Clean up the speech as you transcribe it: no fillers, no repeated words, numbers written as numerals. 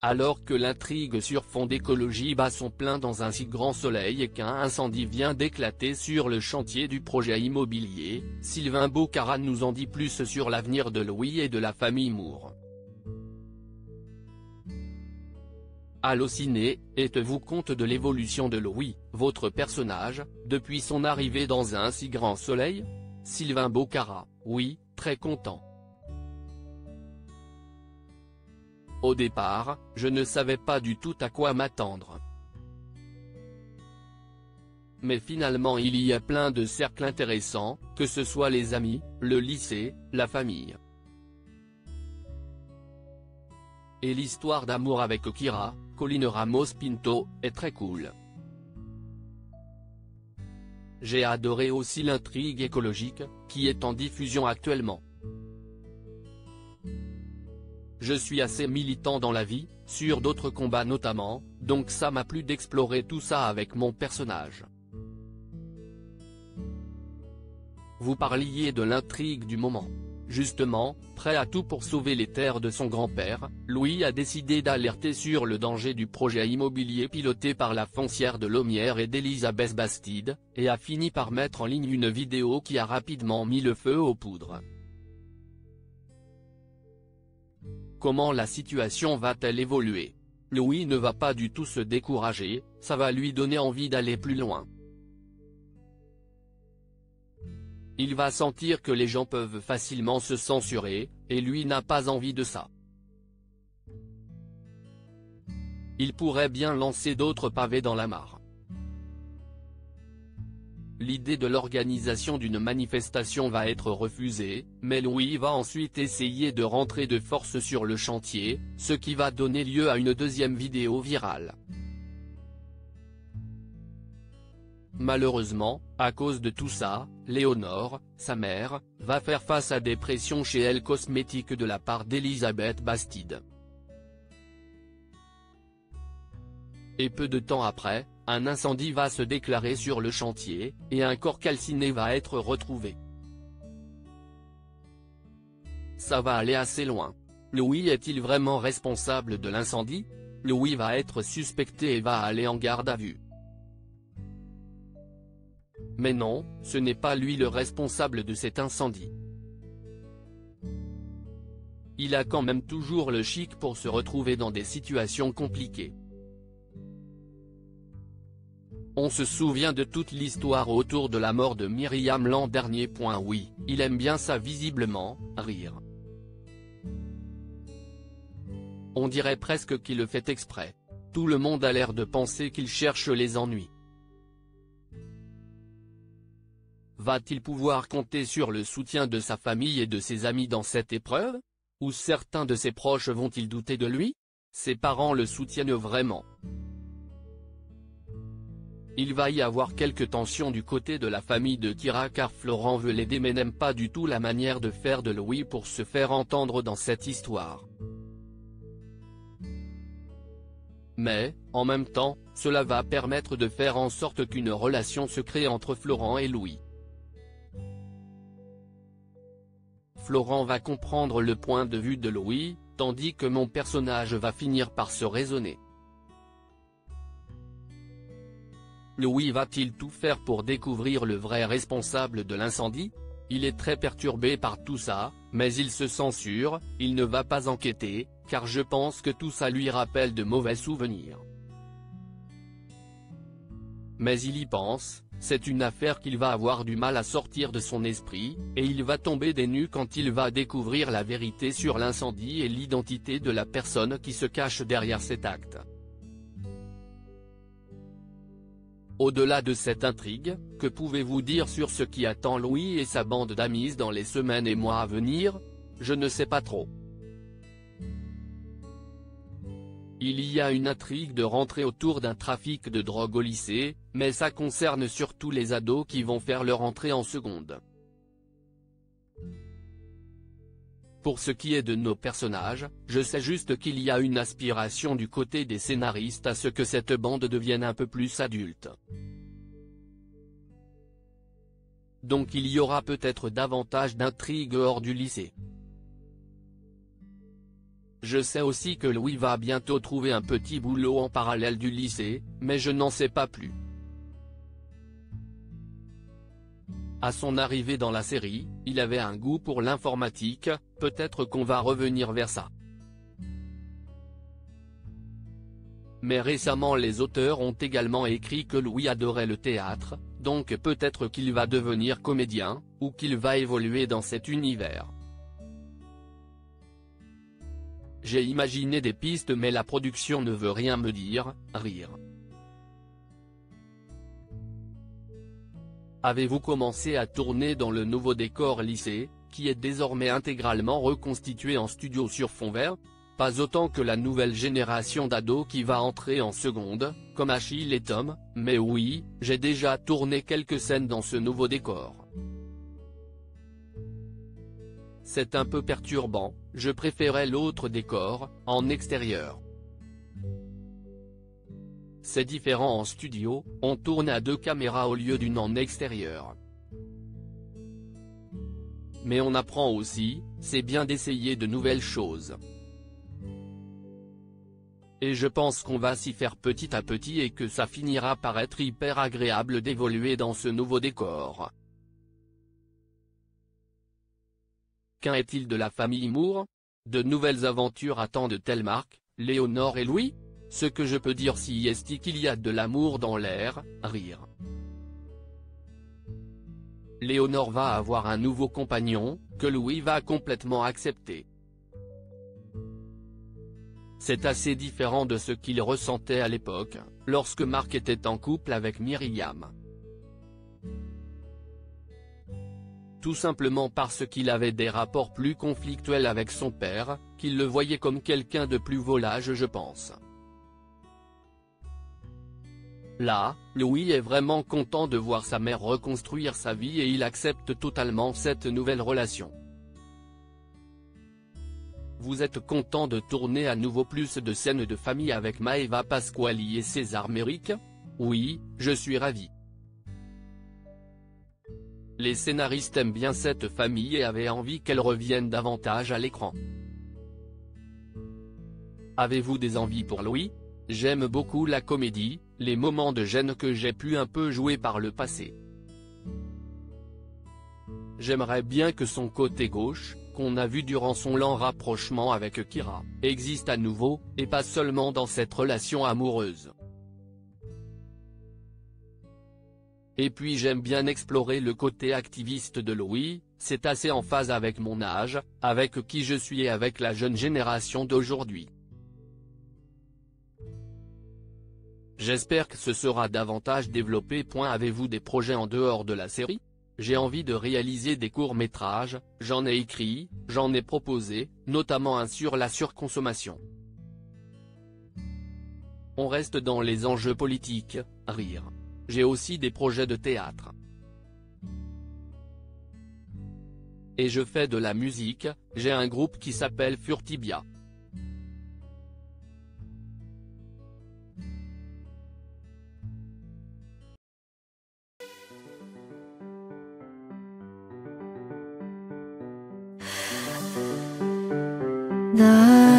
Alors que l'intrigue sur fond d'écologie bat son plein dans un si grand soleil et qu'un incendie vient d'éclater sur le chantier du projet immobilier, Sylvain Bocarra nous en dit plus sur l'avenir de Louis et de la famille Moore. Allociné, êtes-vous compte de l'évolution de Louis, votre personnage, depuis son arrivée dans un si grand soleil? Sylvain Bocarra: oui, très content. Au départ, je ne savais pas du tout à quoi m'attendre. Mais finalement il y a plein de cercles intéressants, que ce soit les amis, le lycée, la famille. Et l'histoire d'amour avec Kira, Colline Ramos Pinto, est très cool. J'ai adoré aussi l'intrigue écologique, qui est en diffusion actuellement. Je suis assez militant dans la vie, sur d'autres combats notamment, donc ça m'a plu d'explorer tout ça avec mon personnage. Vous parliez de l'intrigue du moment. Justement, prêt à tout pour sauver les terres de son grand-père, Louis a décidé d'alerter sur le danger du projet immobilier piloté par la foncière de Lomière et d'Elisabeth Bastide, et a fini par mettre en ligne une vidéo qui a rapidement mis le feu aux poudres. Comment la situation va-t-elle évoluer? Louis ne va pas du tout se décourager, ça va lui donner envie d'aller plus loin. Il va sentir que les gens peuvent facilement se censurer, et lui n'a pas envie de ça. Il pourrait bien lancer d'autres pavés dans la mare. L'idée de l'organisation d'une manifestation va être refusée, mais Louis va ensuite essayer de rentrer de force sur le chantier, ce qui va donner lieu à une deuxième vidéo virale. Malheureusement, à cause de tout ça, Léonore, sa mère, va faire face à des pressions chez Elle Cosmétiques de la part d'Elisabeth Bastide. Et peu de temps après, un incendie va se déclarer sur le chantier, et un corps calciné va être retrouvé. Ça va aller assez loin. Louis est-il vraiment responsable de l'incendie? Louis va être suspecté et va aller en garde à vue. Mais non, ce n'est pas lui le responsable de cet incendie. Il a quand même toujours le chic pour se retrouver dans des situations compliquées. On se souvient de toute l'histoire autour de la mort de Myriam l'an dernier. Oui, il aime bien ça visiblement, rire. On dirait presque qu'il le fait exprès. Tout le monde a l'air de penser qu'il cherche les ennuis. Va-t-il pouvoir compter sur le soutien de sa famille et de ses amis dans cette épreuve? Ou certains de ses proches vont-ils douter de lui? Ses parents le soutiennent vraiment. Il va y avoir quelques tensions du côté de la famille de Kira car Florent veut l'aider mais n'aime pas du tout la manière de faire de Louis pour se faire entendre dans cette histoire. Mais, en même temps, cela va permettre de faire en sorte qu'une relation se crée entre Florent et Louis. Florent va comprendre le point de vue de Louis, tandis que mon personnage va finir par se raisonner. Louis va-t-il tout faire pour découvrir le vrai responsable de l'incendie? Il est très perturbé par tout ça, mais il se censure, il ne va pas enquêter, car je pense que tout ça lui rappelle de mauvais souvenirs. Mais il y pense, c'est une affaire qu'il va avoir du mal à sortir de son esprit, et il va tomber des nues quand il va découvrir la vérité sur l'incendie et l'identité de la personne qui se cache derrière cet acte. Au-delà de cette intrigue, que pouvez-vous dire sur ce qui attend Louis et sa bande d'amis dans les semaines et mois à venir? Je ne sais pas trop. Il y a une intrigue de rentrée autour d'un trafic de drogue au lycée, mais ça concerne surtout les ados qui vont faire leur entrée en seconde. Pour ce qui est de nos personnages, je sais juste qu'il y a une aspiration du côté des scénaristes à ce que cette bande devienne un peu plus adulte. Donc il y aura peut-être davantage d'intrigues hors du lycée. Je sais aussi que Louis va bientôt trouver un petit boulot en parallèle du lycée, mais je n'en sais pas plus. À son arrivée dans la série, il avait un goût pour l'informatique, peut-être qu'on va revenir vers ça. Mais récemment les auteurs ont également écrit que Louis adorait le théâtre, donc peut-être qu'il va devenir comédien, ou qu'il va évoluer dans cet univers. J'ai imaginé des pistes mais la production ne veut rien me dire, rire. Avez-vous commencé à tourner dans le nouveau décor lycée, qui est désormais intégralement reconstitué en studio sur fond vert? Pas autant que la nouvelle génération d'ados qui va entrer en seconde, comme Achille et Tom, mais oui, j'ai déjà tourné quelques scènes dans ce nouveau décor. C'est un peu perturbant, je préférais l'autre décor, en extérieur. C'est différent en studio, on tourne à 2 caméras au lieu d'une en extérieur. Mais on apprend aussi, c'est bien d'essayer de nouvelles choses. Et je pense qu'on va s'y faire petit à petit et que ça finira par être hyper agréable d'évoluer dans ce nouveau décor. Qu'en est-il de la famille Moore? De nouvelles aventures attendent-elles Marc, Léonore et Louis? Ce que je peux dire si est qu'il y a de l'amour dans l'air, rire. Léonore va avoir un nouveau compagnon, que Louis va complètement accepter. C'est assez différent de ce qu'il ressentait à l'époque, lorsque Marc était en couple avec Myriam. Tout simplement parce qu'il avait des rapports plus conflictuels avec son père, qu'il le voyait comme quelqu'un de plus volage je pense. Là, Louis est vraiment content de voir sa mère reconstruire sa vie et il accepte totalement cette nouvelle relation. Vous êtes content de tourner à nouveau plus de scènes de famille avec Maëva Pasquali et César Méric? Oui, je suis ravi. Les scénaristes aiment bien cette famille et avaient envie qu'elle revienne davantage à l'écran. Avez-vous des envies pour Louis? J'aime beaucoup la comédie, les moments de gêne que j'ai pu un peu jouer par le passé. J'aimerais bien que son côté gauche, qu'on a vu durant son lent rapprochement avec Kira, existe à nouveau, et pas seulement dans cette relation amoureuse. Et puis j'aime bien explorer le côté activiste de Louis, c'est assez en phase avec mon âge, avec qui je suis et avec la jeune génération d'aujourd'hui. J'espère que ce sera davantage développé. Avez-vous des projets en dehors de la série? J'ai envie de réaliser des courts-métrages, j'en ai écrit, j'en ai proposé, notamment un sur la surconsommation. On reste dans les enjeux politiques, rire. J'ai aussi des projets de théâtre. Et je fais de la musique, j'ai un groupe qui s'appelle Furtibia. 나